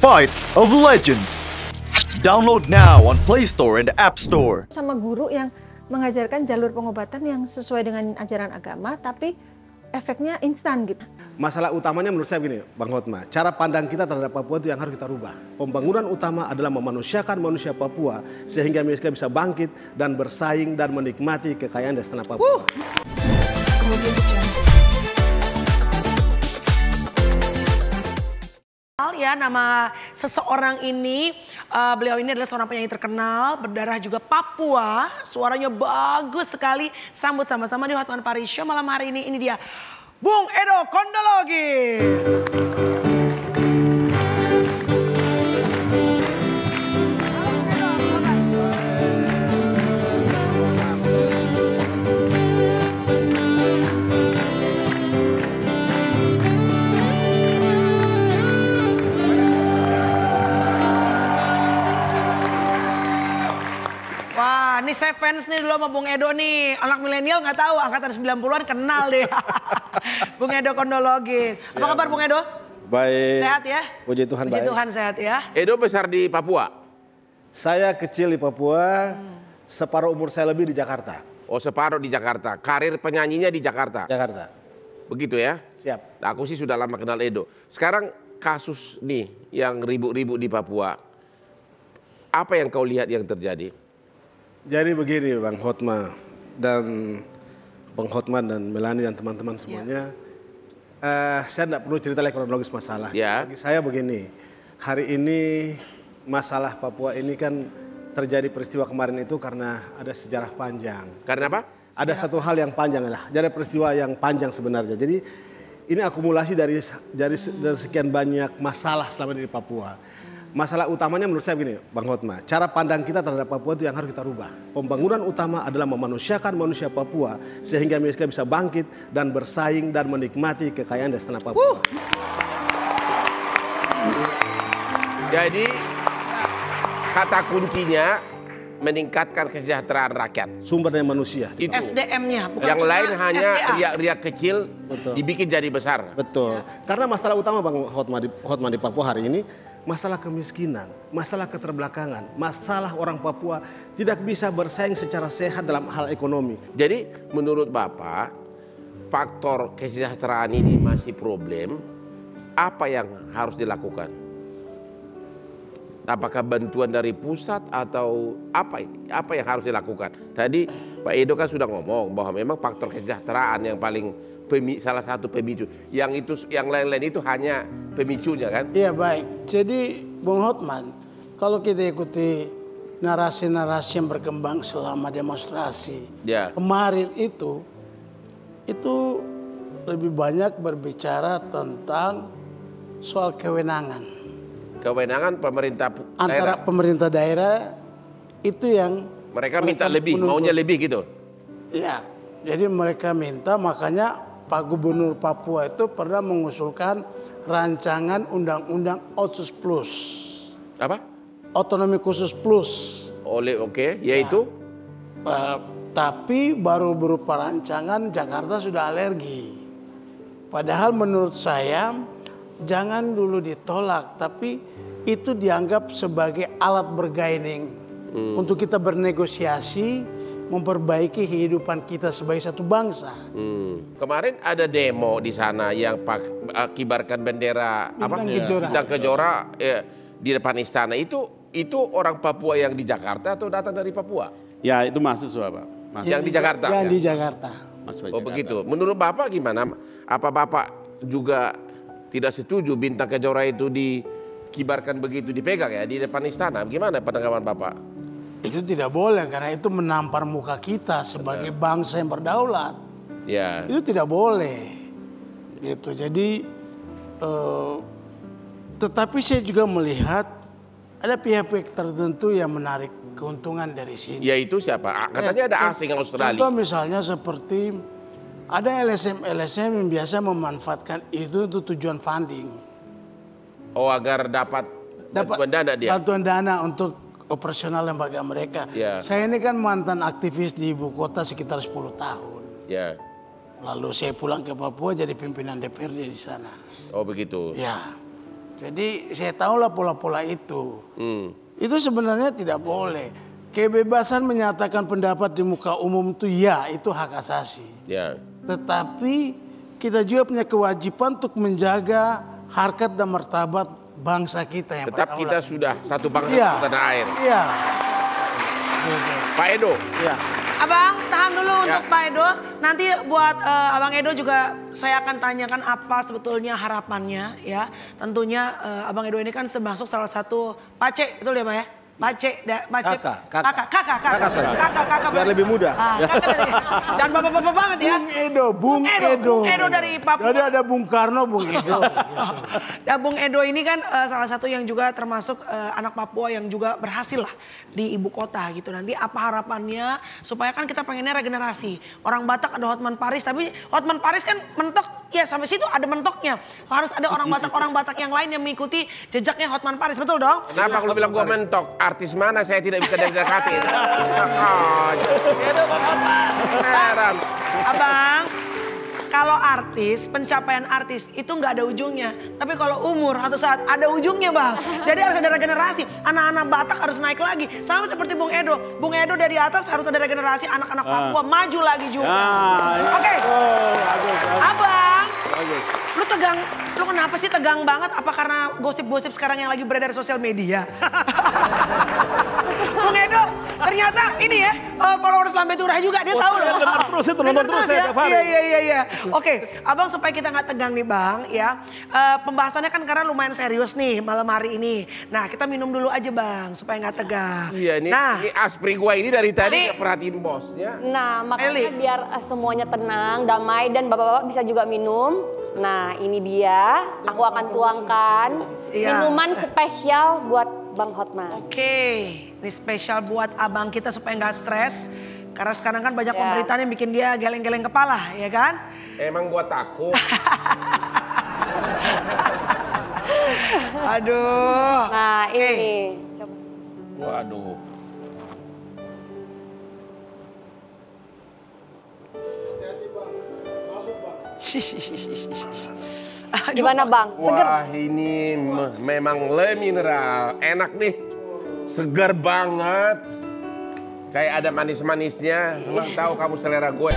Fight of Legends. Download now on Play Store and App Store. Sama guru yang mengajarkan jalur pengobatan yang sesuai dengan ajaran agama, tapi efeknya instan gitu. Masalah utamanya menurut saya begini, Bang Hotma. Cara pandang kita terhadap Papua itu yang harus kita rubah. Pembangunan utama adalah memanusiakan manusia Papua sehingga mereka bisa bangkit dan bersaing dan menikmati kekayaan dan tanah Papua. Ya, nama seseorang ini, beliau ini adalah seorang penyanyi terkenal, berdarah juga Papua, suaranya bagus sekali. Sambut sama-sama di Hotman Paris Show malam hari ini dia Bung Edo Kondologi. Wah, ini saya fans nih dulu sama Bung Edo nih. Anak milenial nggak tahu, angkatan 90-an kenal deh. Bung Edo Kondologi. Apa kabar Bung Edo? Baik. Sehat ya? Puji Tuhan Puji baik. Tuhan sehat ya. Edo besar di Papua? Saya kecil di Papua, separuh umur saya lebih di Jakarta. Oh, separuh di Jakarta. Karir penyanyinya di Jakarta? Jakarta. Begitu ya? Siap. Nah, aku sih sudah lama kenal Edo. Sekarang kasus nih yang ribut-ribut di Papua. Apa yang kau lihat yang terjadi? Jadi begini Bang Hotma dan Bang Hotman dan Melani dan teman-teman semuanya. Saya tidak perlu cerita kronologis masalah. Ya. Bagi saya begini, hari ini masalah Papua ini kan terjadi peristiwa kemarin itu karena ada sejarah panjang. Karena apa? Ada satu hal yang panjang lah, jadi peristiwa yang panjang sebenarnya. Jadi ini akumulasi dari sekian banyak masalah selama ini di Papua. Masalah utamanya menurut saya begini, Bang Hotma. Cara pandang kita terhadap Papua itu yang harus kita rubah. Pembangunan utama adalah memanusiakan manusia Papua sehingga mereka bisa bangkit dan bersaing dan menikmati kekayaan dan tanah Papua. Jadi kata kuncinya meningkatkan kesejahteraan rakyat. Sumber daya manusia. Itu. SDM-nya. Yang lain hanya SDA. riak-riak kecil. Betul. Dibikin jadi besar. Betul. Karena masalah utama Bang Hotman di Papua hari ini masalah kemiskinan, masalah keterbelakangan, masalah orang Papua tidak bisa bersaing secara sehat dalam hal ekonomi. Jadi menurut Bapak, faktor kesejahteraan ini masih problem. Apa yang harus dilakukan? Apakah bantuan dari pusat atau apa yang harus dilakukan? Tadi Pak Edo kan sudah ngomong bahwa memang faktor kesejahteraan yang paling salah satu pemicu. Yang lain-lain itu hanya pemicunya kan? Iya baik. Jadi Bung Hotman, kalau kita ikuti narasi-narasi yang berkembang selama demonstrasi kemarin itu lebih banyak berbicara tentang soal kewenangan. Kewenangan pemerintah antara pemerintah daerah itu yang mereka minta lebih, maunya lebih gitu. Iya. Jadi mereka minta, makanya Pak Gubernur Papua itu pernah mengusulkan rancangan undang-undang Otsus Plus. Apa? Otonomi khusus plus. Yaitu? Tapi baru berupa rancangan Jakarta sudah alergi. Padahal menurut saya jangan dulu ditolak, tapi itu dianggap sebagai alat bergaining untuk kita bernegosiasi, memperbaiki kehidupan kita sebagai satu bangsa. Kemarin ada demo di sana yang kibarkan bendera Bintang Kejora di depan istana. Itu orang Papua yang di Jakarta atau datang dari Papua? Ya itu mahasiswa Pak. Yang di Jakarta? Yang di Jakarta. Oh begitu. Menurut Bapak gimana? Apa Bapak juga tidak setuju Bintang Kejora itu dikibarkan begitu, dipegang ya di depan istana? Gimana pandangan Bapak? Itu tidak boleh karena itu menampar muka kita sebagai bangsa yang berdaulat. Ya. Itu tidak boleh. Gitu. Jadi tetapi saya juga melihat ada pihak-pihak tertentu yang menarik keuntungan dari sini. Yaitu siapa? Katanya ada asing Australia. Contoh misalnya seperti ada LSM yang biasa memanfaatkan itu untuk tujuan funding. Oh, agar dapat bantuan dana dia? Bantuan dana untuk operasional lembaga mereka. Ya. Saya ini kan mantan aktivis di ibu kota sekitar 10 tahun. Ya. Lalu saya pulang ke Papua jadi pimpinan DPRD di sana. Oh begitu. Ya. Jadi saya tahulah pola-pola itu. Itu sebenarnya tidak boleh. Kebebasan menyatakan pendapat di muka umum itu ya, itu hak asasi. Ya. Tetapi kita juga punya kewajiban untuk menjaga harkat dan martabat bangsa kita yang Tetap kita sudah satu bangsa Iya. satu tanah air. Iya. Pak Edo. Ya. Abang, tahan dulu Ya. untuk Pak Edo. Nanti buat Abang Edo juga saya akan tanyakan apa sebetulnya harapannya ya. Tentunya Abang Edo ini kan termasuk salah satu Pace, betul ya Pak ya? Pace, kakak saya. Biar lebih muda. Kakak dari, jangan bapak-bapak banget ya. Bung Edo dari Papua. Jadi ada Bung Karno, Bung Edo. Ya, Bung Edo ini kan salah satu yang juga termasuk anak Papua yang juga berhasil lah di ibu kota gitu. Nanti apa harapannya supaya kan kita pengennya regenerasi. Orang Batak ada Hotman Paris, tapi Hotman Paris kan mentok, ya sampai situ ada mentoknya. Harus ada orang Batak yang lain yang mengikuti jejaknya Hotman Paris, betul dong? Kenapa kalau bilang gua mentok? Artis mana saya tidak bisa dekati? Heran. Abang, kalau artis, pencapaian artis itu nggak ada ujungnya. Tapi kalau umur satu saat ada ujungnya bang. Jadi harus ada regenerasi. Anak-anak Batak harus naik lagi. Sama seperti Bung Edo. Bung Edo dari atas harus ada regenerasi. Anak-anak Papua maju lagi juga. Oke. Abang. Lu tegang, lu kenapa sih tegang banget? Apa karena gosip-gosip sekarang yang lagi beredar di sosial media? Bung Edo, ternyata ini ya, followers Lambe Turah juga, dia tahu loh. Dengar terus itu, nonton terus ya tiap hari. Iya. Oke, abang supaya kita nggak tegang nih bang, ya. Pembahasannya kan karena lumayan serius nih malam hari ini. Nah kita minum dulu aja bang, supaya nggak tegang. Iya, ini aspri gua ini dari tadi nggak perhatiin bosnya. Nah, makanya Eli. biar semuanya tenang, damai, dan bapak-bapak bisa juga minum. Nah, ini dia. Aku akan tuangkan minuman spesial buat Bang Hotman. Oke, ini spesial buat abang kita supaya nggak stres. Karena sekarang kan banyak pemberitaan yang bikin dia geleng-geleng kepala, ya kan? Emang gua takut. Aduh. Nah, ini. Coba. Waduh. Gimana Bang? Seger? Wah ini memang le mineral. Enak nih. Segar banget. Kayak ada manis-manisnya. Emang tahu kamu selera gue.